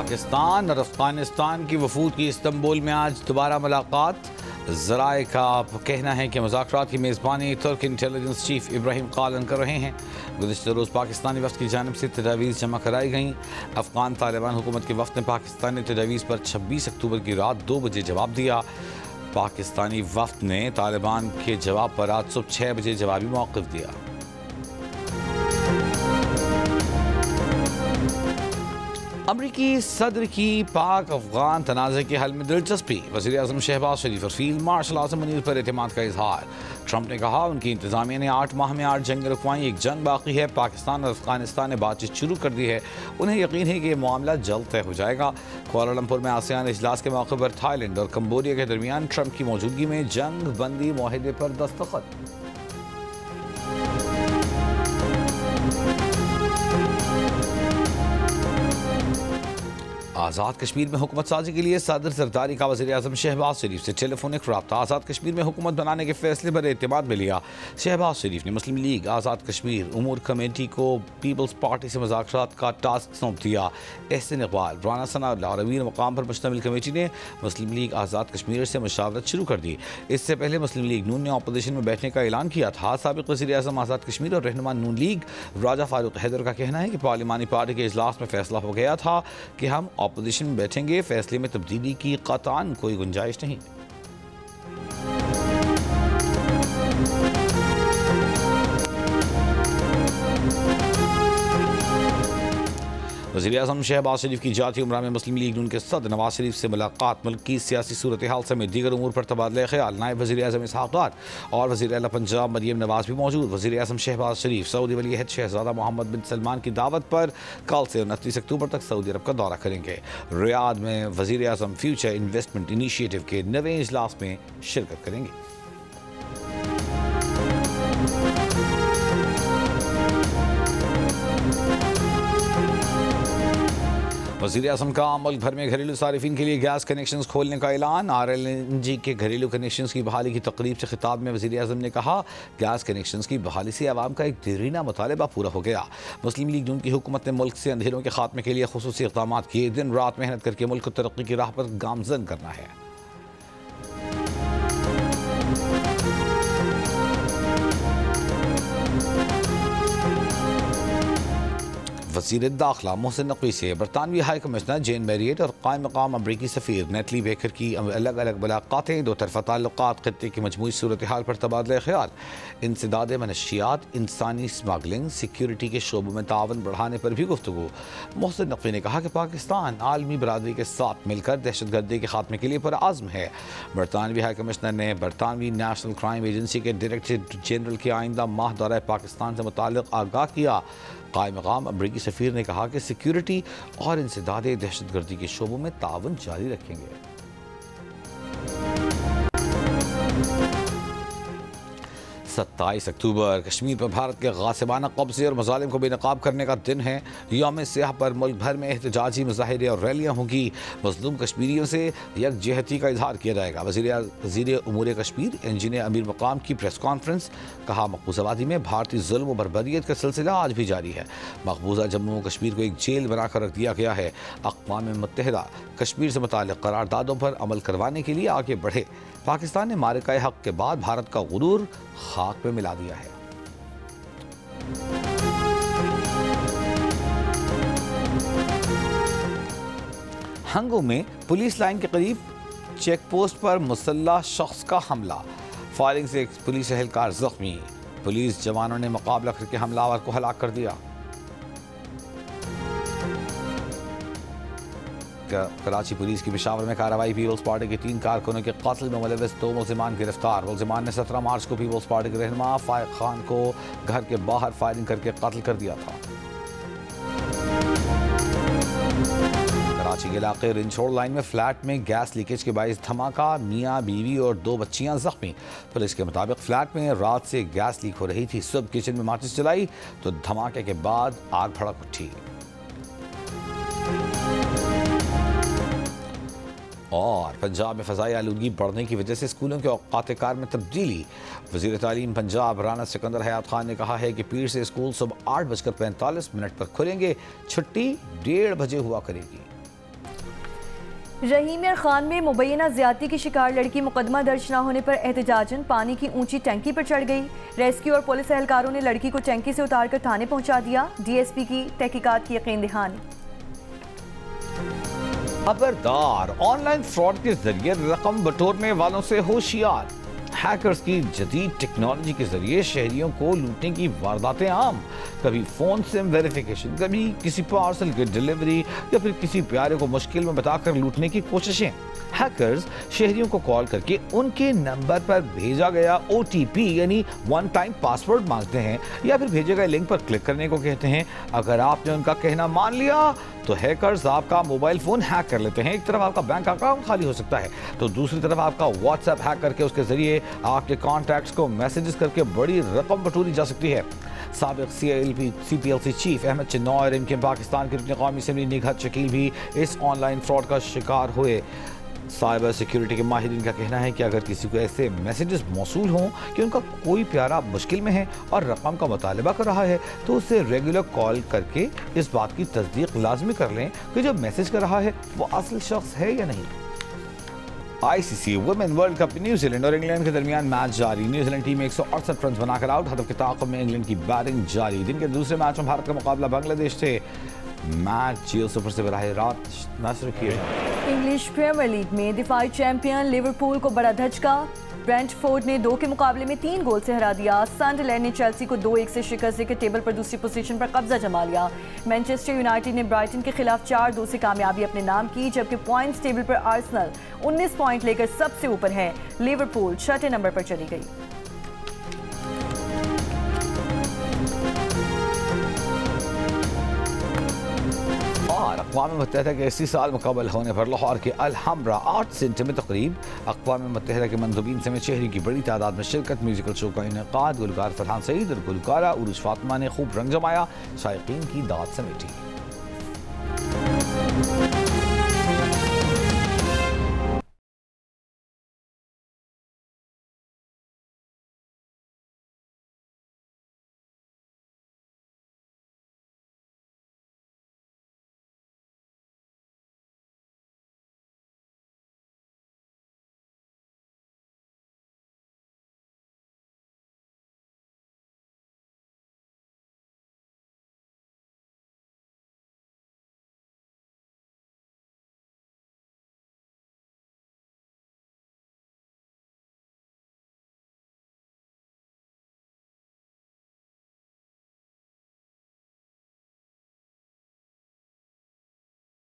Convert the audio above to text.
पाकिस्तान और अफगानिस्तान की वफूद की इस्तांबुल में आज दोबारा मुलाकात। ज़राए का कहना है कि मुज़ाकरात की मेज़बानी तुर्क इंटेलिजेंस चीफ इब्राहिम कालन कर रहे हैं। गुज़िश्ता रोज़ पाकिस्तानी वफ़द की जानिब से तजावीज़ जमा कराई गईं। अफ़गान तालिबान हुकूमत के वफ़द ने पाकिस्तानी तजावीज़ पर 26 अक्टूबर की रात 2 बजे जवाब दिया। पाकिस्तानी वफ़द ने तालिबान के जवाब पर आज सुबह 6 बजे जवाबी मौक़िफ़ दिया। अमरीकी सदर की पाक अफगान तनाज़े के हल में दिलचस्पी। वज़ीर आज़म शहबाज शरीफ और फील्ड मार्शल आज़म मुनीर पर एतमाद का इजहार। ट्रंप ने कहा उनकी इंतज़ामिया ने 8 माह में 8 जंग रुकवाई, एक जंग बाकी है। पाकिस्तान और अफगानिस्तान ने बातचीत शुरू कर दी है, उन्हें यकीन है कि ये मामला जल्द तय हो जाएगा। कुआलालंपुर में आसियान इजलास के मौके पर थाईलैंड और कंबोडिया के दरमियान ट्रंप की मौजूदगी में जंग बंदी मुआहदे पर दस्तखत। आज़ाद कश्मीर में हुकूमत साजी के लिए सदर सरदारी का वज़ीर आज़म शहबाज शरीफ से टेलीफोनिक रब्ता। आज़ाद कश्मीर में हुकूमत बनाने के फैसले पर एतमाद में लिया। शहबाज शरीफ ने मुस्लिम लीग आज़ाद कश्मीर उमूर कमेटी को पीपल्स पार्टी से मुज़ाकरात का टास्क सौंप दिया। एहसन इकबाल, राना सना और अमीर मकाम पर मुश्तमिल कमेटी ने मुस्लिम लीग आज़ाद कश्मीर से मुशावरत शुरू कर दी। इससे पहले मुस्लिम लीग नून ने अपोजिशन में बैठने का ऐलान किया था। साबिक़ वज़ीर आज़म आज़ाद कश्मीर और रहनुमा नून लीग राजा फारूक हैदर का कहना है कि पार्लिमानी पार्टी के इजलास में फैसला हो गया था कि हम अपोजिशन में बैठेंगे। फैसले में तब्दीली की क़तआन कोई गुंजाइश नहीं। वज़ीर आज़म शहबाज शरीफ की जाती उमरा में मुस्लिम लीग नून के सदर नवाज शरीफ से मुलाकात। मुल्क की सियासी सूरत हाल समेत दीगर उमूर पर तबादला ख्याल। नायब वज़ीर आज़म इसहाक़ डार और वज़ीर आला पंजाब मरियम नवाज भी मौजूद। वज़ीर आज़म शहबाज शरीफ सऊदी वली अहद शहज़ादा मोहम्मद बिन सलमान की दावत पर कल से 29 अक्टूबर तक सऊदी अरब का दौरा करेंगे। रियाद में वज़ीर आज़म फ्यूचर इन्वेस्टमेंट इनिशिएटिव के 9वें इजलास में शिरकत करेंगे। वज़ीर आज़म का मुल्क भर में घरेलू सारिफिन के लिए गैस कनेक्शन खोलने का ऐलान। RLNG के घरेलू कनेक्शन की बहाली की तकरीब से खिताब में वज़ीर आज़म ने कहा गैस कनेक्शन की बहाली से आवाम का एक देरीना मुतालबा पूरा हो गया। मुस्लिम लीग नून की हुकूमत ने मुल्क से अंधेरों के खात्मे के लिए खुसूसी इक़दाम किए। दिन रात मेहनत करके मुल्क को तरक्की की राह पर गामज़न करना है। वज़ीर दाखिला मोहसिन नकवी से बरतानवी हाई कमिश्नर जेन मैरियट और कायम मकाम अमरीकी सफ़ीर नेटली बेकर की अलग अलग मुलाकातें। दो तरफ़ा ताल्लुक़ात ख़ित्ते की मजमूई सूरत हाल पर तबादला ख्याल। इंसदाद मनशियात, इंसानी स्मगलिंग, सिक्योरिटी के शोबों में तावन बढ़ाने पर भी गुफ्तगू। मोहसिन नकवी ने कहा कि पाकिस्तान आलमी बरादरी के साथ मिलकर दहशत गर्दी के खात्मे के लिए पुरअज़्म है। बरतानवी हाई कमिश्नर ने बरतानवी नेशनल क्राइम एजेंसी के डायरेक्टर जनरल के आइंदा माह दौरा पाकिस्तान से मुताल्लिक़ आगाह किया। कायम मकाम अमरीकी सफ़ीर ने कहा कि सिक्योरिटी और इंसदाद दहशत गर्दी के शोबों में तावन जारी रखेंगे। 27 अक्टूबर कश्मीर पर भारत के गासिबाना कब्जे और मज़ालिम को बेनकाब करने का दिन है। यौम सियाह पर मुल्क भर में एहतजाजी मुज़ाहिरे और रैलियाँ होंगी। मज़लूम कश्मीरियों से यकजहती का इजहार किया जाएगा। वज़ीर उमूर कश्मीर इंजीनियर अमीर मकाम की प्रेस कॉन्फ्रेंस। कहा मकबूजा वादी में भारतीय जुल्म व बर्बरियत का सिलसिला आज भी जारी है। मकबूजा जम्मू कश्मीर को एक जेल बनाकर रख दिया गया है। अक़वाम मुत्तहिदा कश्मीर से मुताल्लिक़ करारदादों पर अमल करवाने के लिए आगे बढ़े। पाकिस्तान ने मारिका हक़ के बाद भारत का गुरूर खाक में मिला दिया है। हंगो में पुलिस लाइन के करीब चेक पोस्ट पर मुसल्लह शख्स का हमला। फायरिंग से एक पुलिस एहलकार जख्मी। पुलिस जवानों ने मुकाबला करके हमलावर को हलाक कर दिया। कराची पुलिस की पेशावर में कार्रवाई। पीपल्स पार्टी के 3 कारकुनों के कत्ल में मुलविस 2 मुल्ज़िमान गिरफ्तार। मुल्ज़िमान ने 17 मार्च को पीपल्स पार्टी के रहनुमा फाइक खान को घर के बाहर फायरिंग करके कत्ल कर दिया था। कराची के इलाके रिंचोड़ लाइन में फ्लैट में गैस लीकेज के बायस धमाका। मियाँ बीवी और 2 बच्चियां जख्मी। पुलिस के मुताबिक फ्लैट में रात से गैस लीक हो रही थी। सुबह किचन में माचिस जलाई तो धमाके के बाद आग भड़क उठी। और पंजाब में फ़ज़ाई आलूदगी बढ़ने की वजह से स्कूलों के औक़ात कार में तब्दीली। वज़ीर तालीम पंजाब राना सिकंदर हयात खान ने कहा है कि पीर से स्कूल सुबह 8:45 पर खुलेंगे, छुट्टी 1:30 बजे हुआ करेगी। रहीमिया खान में मुबैना ज्यादती की शिकार लड़की मुकदमा दर्ज न होने पर एहतजाजन पानी की ऊंची टैंकी पर चढ़ गई। रेस्क्यू और पुलिस एहलकारों ने लड़की को टैंकी से उतारकर थाने पहुंचा दिया। डीएसपी की तहकीकात की यकीन दहानी। खबरदार, ऑनलाइन फ्रॉड के जरिए रकम बटोरने वालों से होशियार। हैकर्स की जदीद टेक्नोलॉजी के जरिए शहरियों को लूटने की वारदातें आम। कभी फोन सिम वेरिफिकेशन, कभी किसी पार्सल की डिलीवरी या फिर किसी प्यारे को मुश्किल में बताकर लूटने की कोशिशें। हैकर्स शहरियों को कॉल करके उनके नंबर पर भेजा गया OTP यानी वन टाइम पासवर्ड मांगते हैं या फिर भेजे गए लिंक पर क्लिक करने को कहते हैं। अगर आपने उनका कहना मान लिया तो हैकर्स आपका मोबाइल फोन हैक कर लेते हैं। एक तरफ आपका बैंक अकाउंट खाली हो सकता है तो दूसरी तरफ आपका व्हाट्सएप हैक करके उसके जरिए आपके कॉन्टैक्ट्स को मैसेजेस करके बड़ी रकम बटोरी जा सकती है। साबिक CPLC चीफ अहमद चिन्नौर, इनके पाकिस्तान के रुकन कौमी असम्बली निगहत शकील भी इस ऑनलाइन फ्रॉड का शिकार हुए। साइबर सिक्योरिटी के माहिरीन का कहना है कि अगर किसी को ऐसे मैसेजेस मौसूल हों कि उनका कोई प्यारा मुश्किल में है और रकम का मुतालबा कर रहा है तो उसे रेगुलर कॉल करके इस बात की तस्दीक लाजमी कर लें कि जो मैसेज कर रहा है वो असल शख्स है या नहीं। ICC women world cup New Zealand और इंग्लैंड के दरमियान मैच जारी। न्यूजीलैंड टीम 168 रन बनाकर आउट। हदफ के ताक़ुब में इंग्लैंड की बैटिंग जारी। दिन के दूसरे मैच में भारत का मुकाबला बांग्लादेश से। मैच जियो सुपर से बराह रात नशर किए। इंग्लिश प्रीमियर लीग में दिफाई चैंपियन लिवरपूल को बड़ा धचका। ब्रेंटफोर्ड ने 2 के मुकाबले में 3 गोल से हरा दिया। सनडरलैंड ने चेल्सी को 2-1 से शिकस्त देकर टेबल पर दूसरी पोजीशन पर कब्जा जमा लिया। मैनचेस्टर यूनाइटेड ने ब्राइटन के खिलाफ 4-2 से कामयाबी अपने नाम की, जबकि पॉइंट्स टेबल पर आर्सेनल 19 पॉइंट लेकर सबसे ऊपर है। लिवरपूल 6ठे नंबर पर चली गई। अक़वाम मुत्तहिदा के इसी साल मुकम्मल होने पर लाहौर के अल-हमरा आर्ट सेंटर में तकरीब। अक़वाम मुत्तहिदा के मंदूबीन समेत शहरी की बड़ी तादाद में शिरकत। म्यूजिकल शो का इनेकाद। गुलकार फरहान सईद और गुलकारा उरुज फातिमा ने खूब रंग जमाया। शायकीन की दाद समेटी।